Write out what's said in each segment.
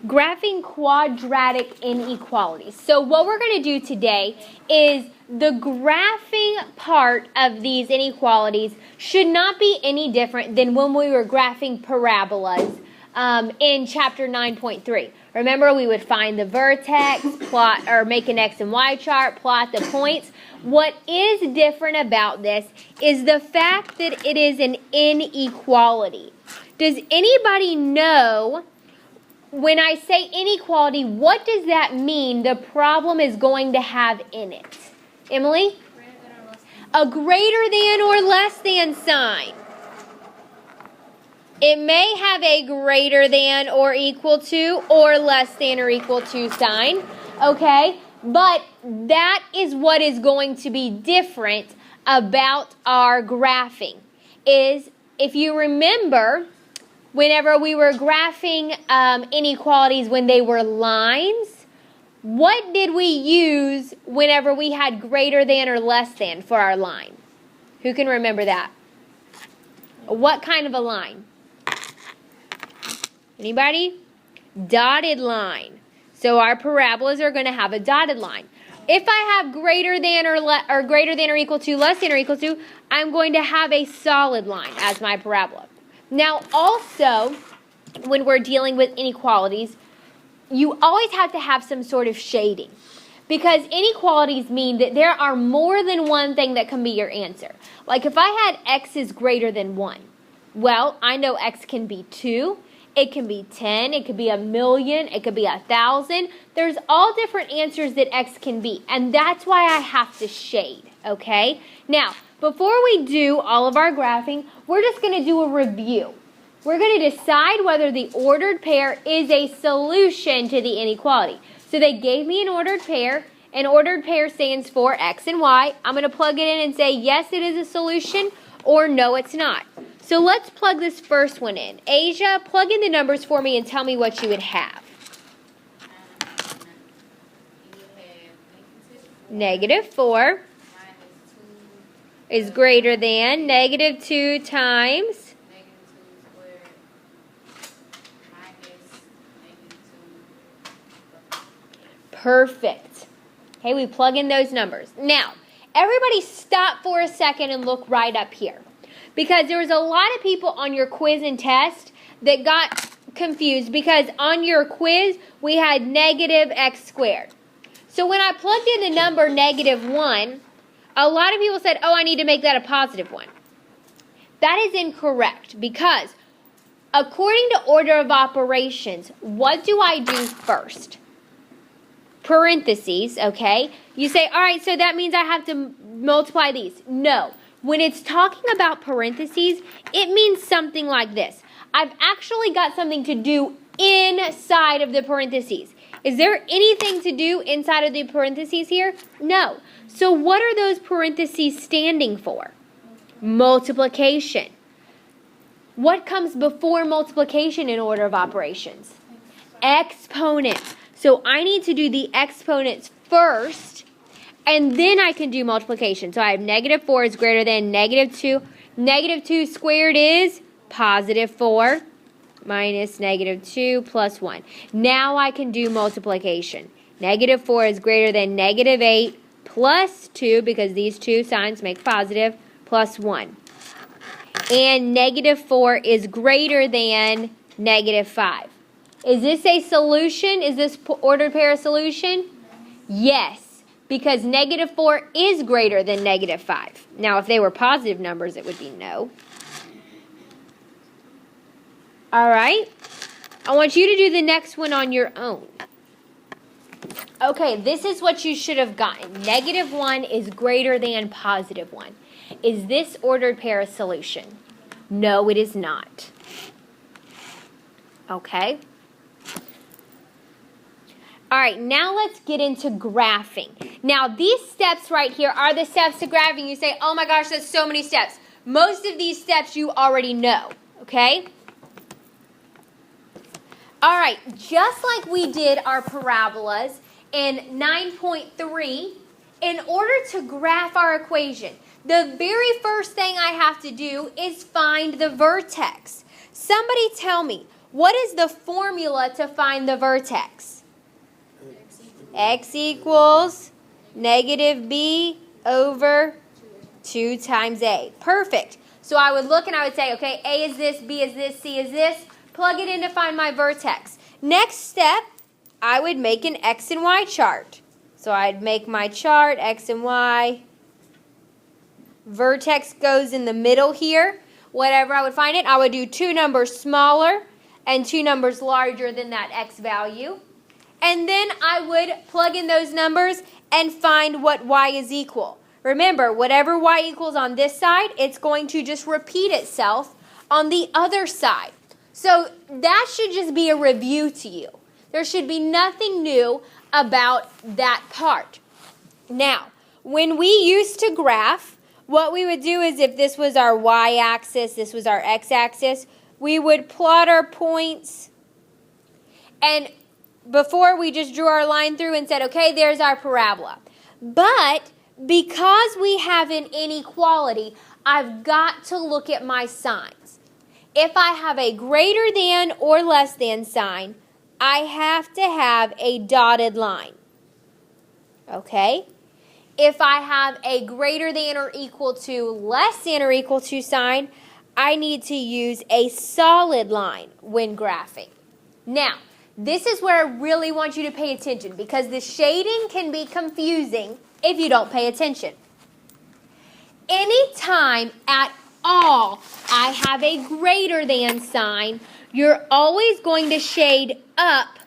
Graphing quadratic inequalities. So what we're going to do today is the graphing part of these inequalities should not be any different than when we were graphing parabolas in chapter 9.3. Remember, we would find the vertex, plot or make an X and Y chart, plot the points. What is different about this is the fact that it is an inequality. Does anybody know, when I say inequality, what does that mean the problem is going to have in it? Emily? A greater than or less than sign. It may have a greater than or equal to or less than or equal to sign, okay? But that is what is going to be different about our graphing. Is, if you remember, whenever we were graphing inequalities when they were lines, what did we use whenever we had greater than or less than for our line? Who can remember that? What kind of a line? Anybody? Dotted line. So our parabolas are going to have a dotted line. If I have greater than or greater than or equal to, less than or equal to, I'm going to have a solid line as my parabola. Now also, when we're dealing with inequalities, you always have to have some sort of shading. Because inequalities mean that there are more than one thing that can be your answer. Like if I had x is greater than 1, well, I know x can be 2. It can be 10, it could be 1,000,000, it could be 1,000. There's all different answers that x can be, and that's why I have to shade, okay? Now, before we do all of our graphing, we're just going to do a review. We're going to decide whether the ordered pair is a solution to the inequality. So they gave me an ordered pair. An ordered pair stands for x and y. I'm going to plug it in and say, yes, it is a solution, or no, it's not. So let's plug this first one in. Asia, plug in the numbers for me and tell me what you would have. -4 is greater than -2 times perfect. Okay, we plug in those numbers. Now, everybody stop for a second and look right up here. Because there was a lot of people on your quiz and test that got confused because on your quiz we had negative x squared. So when I plugged in the number -1, a lot of people said, oh, I need to make that a positive one. That is incorrect because according to order of operations, what do I do first? Parentheses, okay? You say, all right, so that means I have to multiply these. No. When it's talking about parentheses, it means something like this. I've actually got something to do inside of the parentheses. Is there anything to do inside of the parentheses here? No. So what are those parentheses standing for? Multiplication. What comes before multiplication in order of operations? Exponents. So I need to do the exponents first, and then I can do multiplication. So I have -4 is greater than -2. -2 squared is +4 minus -2 plus 1. Now I can do multiplication. -4 is greater than -8 plus 2, because these two signs make positive, plus 1. And -4 is greater than -5. Is this a solution? Is this ordered pair a solution? Yes. Because -4 is greater than -5. Now, if they were positive numbers, it would be no. All right. I want you to do the next one on your own. Okay, this is what you should have gotten. -1 is greater than +1. Is this ordered pair a solution? No, it is not. Okay. All right, now let's get into graphing. Now, these steps right here are the steps to graphing. You say, oh my gosh, that's so many steps. Most of these steps you already know, okay? All right, just like we did our parabolas in 9.3, in order to graph our equation, the very first thing I have to do is find the vertex. Somebody tell me, What is the formula to find the vertex? X equals negative b over 2 times a. Perfect. So I would look and I would say, okay, a is this, b is this, c is this. Plug it in to find my vertex. Next step, I would make an x and y chart. So I'd make my chart, x and y. Vertex goes in the middle here. Whatever I would find it, I would do 2 numbers smaller and 2 numbers larger than that x value. And then I would plug in those numbers and find what y is equal. Remember, whatever y equals on this side, it's going to just repeat itself on the other side. So that should just be a review to you. There should be nothing new about that part. Now, when we used to graph, what we would do is if this was our y-axis, this was our x-axis, we would plot our points. And before we just drew our line through and said, okay, there's our parabola. But because we have an inequality, I've got to look at my signs. If I have a greater than or less than sign, I have to have a dotted line. Okay? If I have a greater than or equal to, less than or equal to sign, I need to use a solid line when graphing. Now, this is where I really want you to pay attention because the shading can be confusing if you don't pay attention. Anytime at all I have a greater than sign, you're always going to shade up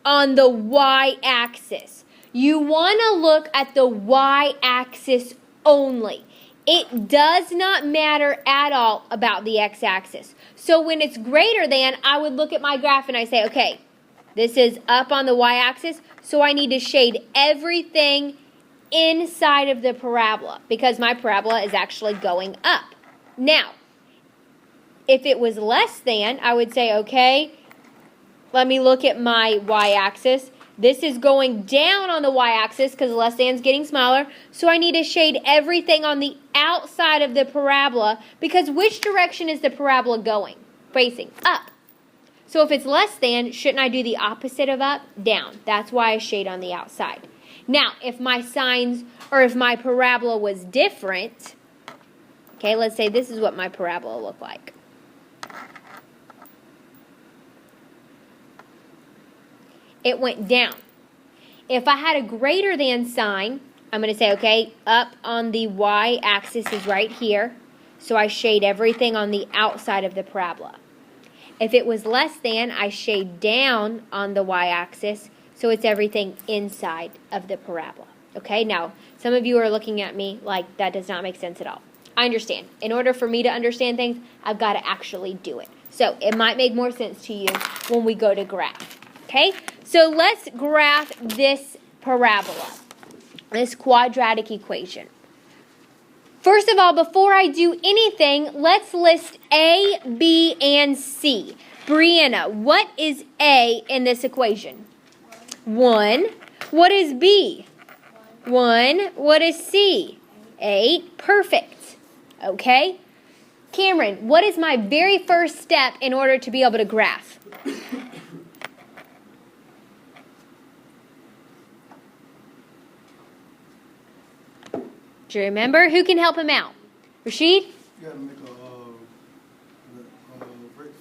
on the y-axis. You want to look at the y-axis only. It does not matter at all about the x-axis. So when it's greater than, I would look at my graph and I say, okay, this is up on the y-axis, so I need to shade everything inside of the parabola because my parabola is actually going up. Now, if it was less than, I would say, okay, let me look at my y-axis. This is going down on the y-axis because less than is getting smaller, so I need to shade everything on the outside of the parabola because which direction is the parabola going? Facing up. So if it's less than, shouldn't I do the opposite of up? Down. That's why I shade on the outside. Now, if my signs or if my parabola was different, okay, let's say this is what my parabola looked like. It went down. If I had a greater than sign, I'm going to say, okay, up on the y-axis is right here, so I shade everything on the outside of the parabola. If it was less than, I shade down on the y-axis, so it's everything inside of the parabola. Okay, now, some of you are looking at me like that does not make sense at all. I understand. In order for me to understand things, I've got to actually do it. So it might make more sense to you when we go to graph. Okay, so let's graph this parabola, this quadratic equation. First of all, before I do anything, let's list A, B, and C. Brianna, what is A in this equation? 1. What is B? 1. What is C? 8. Perfect. Okay. Cameron, what is my very first step in order to be able to graph? Do you remember? Who can help him out? Rashid? You gotta make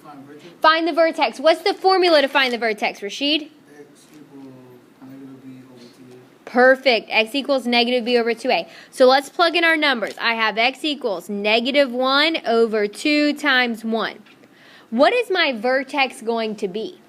find vertex. Find the vertex. What's the formula to find the vertex, Rashid? X equals negative b over 2a. Perfect. X equals negative b over 2a. So let's plug in our numbers. I have x equals negative 1 over 2 times 1. What is my vertex going to be?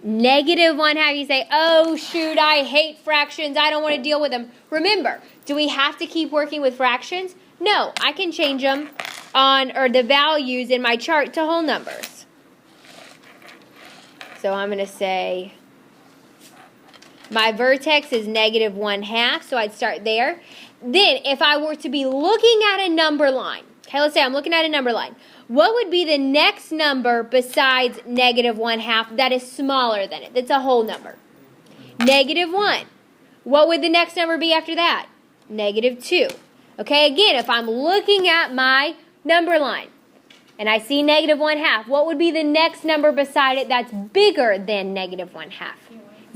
Negative 1. How do you say, oh, shoot, I hate fractions. I don't want to deal with them. Remember, do we have to keep working with fractions? No, I can change them the values in my chart to whole numbers. So I'm going to say my vertex is negative 1/2, so I'd start there. Then if I were to be looking at a number line, okay, let's say I'm looking at a number line. What would be the next number besides negative 1/2 that is smaller than it? That's a whole number. Negative 1. What would the next number be after that? Negative 2. Okay, again, if I'm looking at my number line and I see negative 1/2, what would be the next number beside it that's bigger than negative 1/2?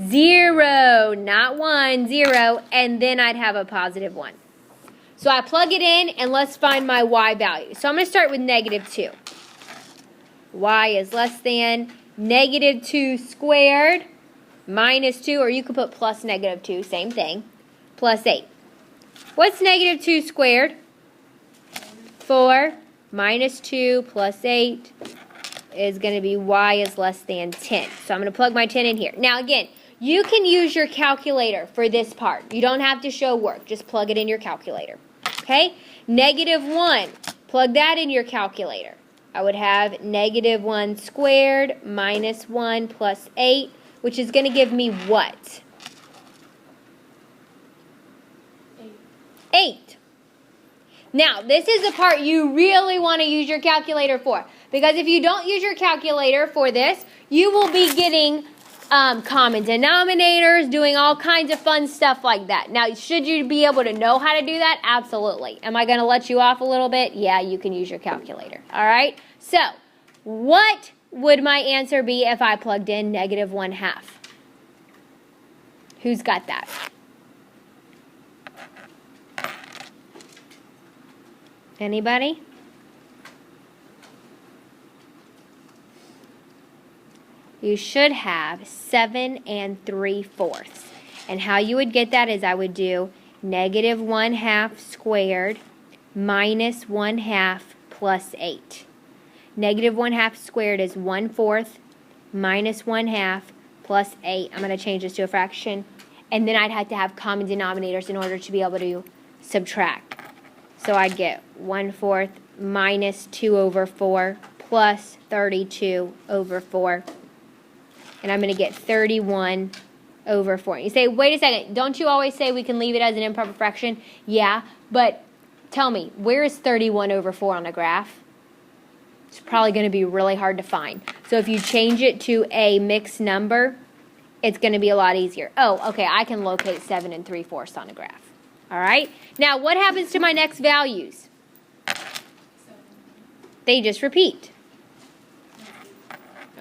0, not 1, 0, and then I'd have a positive 1. So I plug it in, and let's find my y value. So I'm going to start with negative 2. Y is less than negative 2 squared minus 2, or you could put plus negative 2, same thing, plus 8. What's negative 2 squared? 4 minus 2 plus 8 is going to be y is less than 10. So I'm going to plug my 10 in here. Now again, you can use your calculator for this part. You don't have to show work. Just plug it in your calculator. Okay? Negative 1. Plug that in your calculator. I would have negative 1 squared minus 1 plus 8, which is going to give me what? 8. Now, this is the part you really want to use your calculator for. Because if you don't use your calculator for this, you will be getting common denominators, doing all kinds of fun stuff like that. Now, should you be able to know how to do that? Absolutely. Am I going to let you off a little bit? Yeah, you can use your calculator. All right? So, what would my answer be if I plugged in negative 1/2? Who's got that? Anybody? You should have 7 3/4. And how you would get that is I would do negative 1/2 squared minus 1/2 plus 8. Negative 1/2 squared is 1/4 minus 1/2 plus 8. I'm going to change this to a fraction. And then I'd have to have common denominators in order to be able to subtract. So I'd get 1/4 minus 2 over 4 plus 32 over 4. And I'm going to get 31 over 4. You say, wait a second, don't you always say we can leave it as an improper fraction? Yeah, but tell me, where is 31 over 4 on a graph? It's probably going to be really hard to find. So if you change it to a mixed number, it's going to be a lot easier. Oh, okay, I can locate 7 3/4 on a graph. All right? Now, what happens to my next values? They just repeat.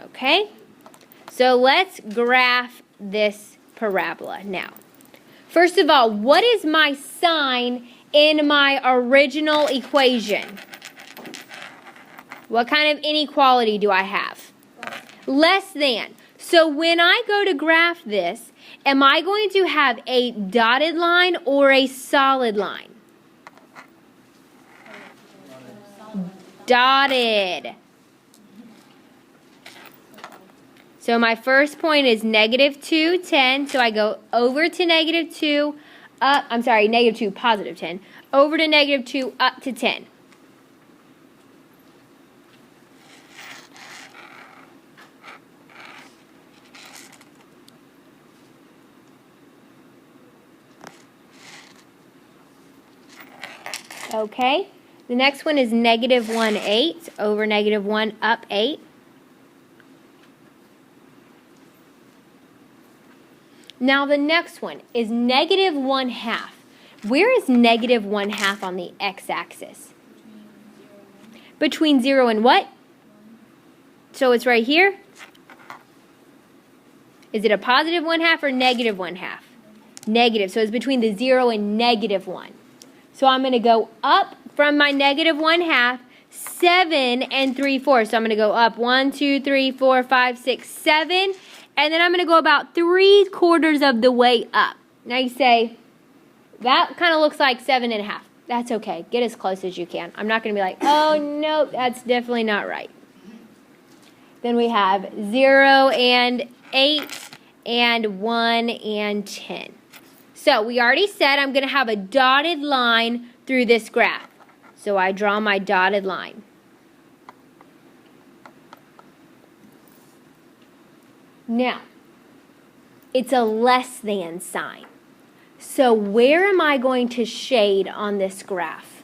Okay? So let's graph this parabola now. First of all, what is my sign in my original equation? What kind of inequality do I have? Less than. So when I go to graph this, am I going to have a dotted line or a solid line? Dotted. So my first point is negative 2, 10. So I go over to negative 2, up, I'm sorry, negative 2, positive 10. Over to negative 2, up to 10. Okay. The next one is negative 1, 8. Over negative 1, up 8. Now the next one is negative 1/2. Where is negative 1/2 on the x-axis? Between 0 and what? So it's right here. Is it a positive 1/2 or negative 1/2? Negative. So it's between the 0 and negative 1. So I'm going to go up from my negative 1/2, 7 3/4. So I'm going to go up 1, 2, 3, 4, 5, 6, 7. And then I'm going to go about 3/4 of the way up. Now you say, that kind of looks like 7 1/2. That's okay. Get as close as you can. I'm not going to be like, oh, no, that's definitely not right. Then we have 0 and 8 and 1 and 10. So we already said I'm going to have a dotted line through this graph. So I draw my dotted line. Now, it's a less than sign. So where am I going to shade on this graph?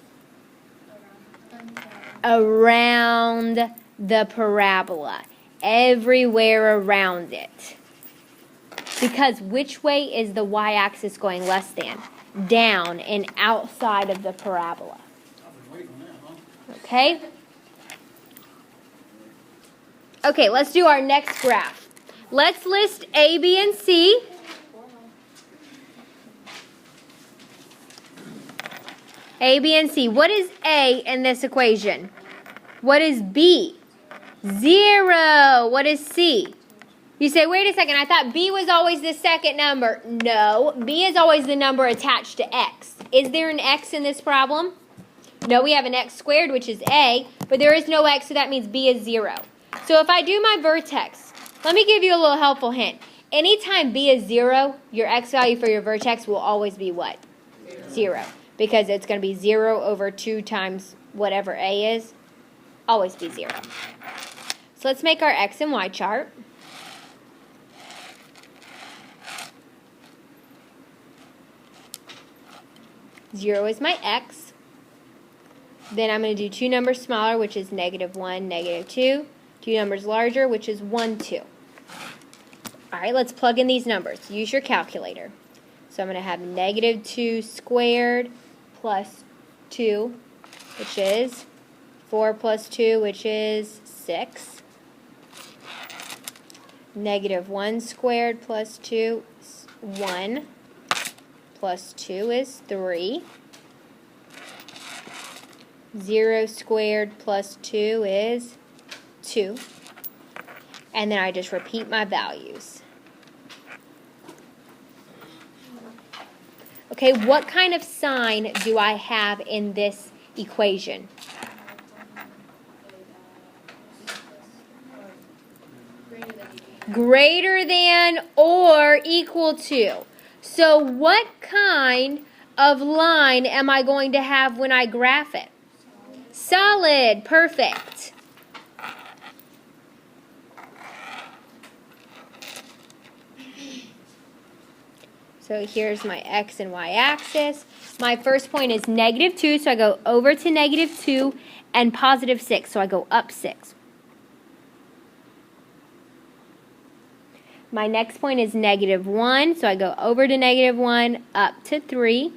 Around the parabola. Everywhere around it. Because which way is the y-axis going less than? Down and outside of the parabola. Okay? Okay, let's do our next graph. Let's list A, B, and C. A, B, and C. What is A in this equation? What is B? 0. What is C? You say, wait a second, I thought B was always the second number. No, B is always the number attached to X. Is there an X in this problem? No, we have an X squared, which is A, but there is no X, so that means B is 0. So if I do my vertex, let me give you a little helpful hint. Anytime B is 0, your X value for your vertex will always be what? 0. Because it's going to be 0 over 2 times whatever A is. Always be 0. So let's make our X and Y chart. Zero is my X. Then I'm going to do 2 numbers smaller, which is -1, -2. 2 numbers larger, which is 1, 2. All right, let's plug in these numbers. Use your calculator. So I'm going to have -2 squared plus 2, which is 4 plus 2, which is 6. -1 squared plus 2 is 1. Plus 2 is 3. 0 squared plus 2 is 2. And then I just repeat my values. Okay, what kind of sign do I have in this equation? Greater than or equal to. So what kind of line am I going to have when I graph it? Solid. Perfect. So here's my X and Y axis. My first point is -2, so I go over to -2, and +6, so I go up 6. My next point is -1, so I go over to -1, up to 3.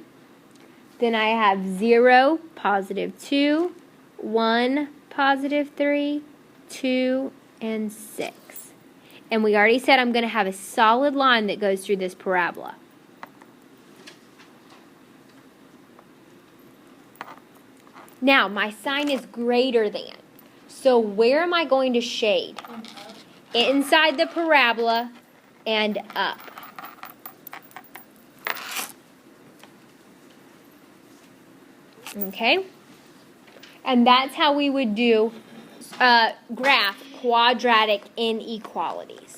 Then I have 0, +2, 1, +3, 2, and 6. And we already said I'm going to have a solid line that goes through this parabola. Now, my sign is greater than. So where am I going to shade? Inside the parabola and up. Okay? And that's how we would do graph quadratic inequalities.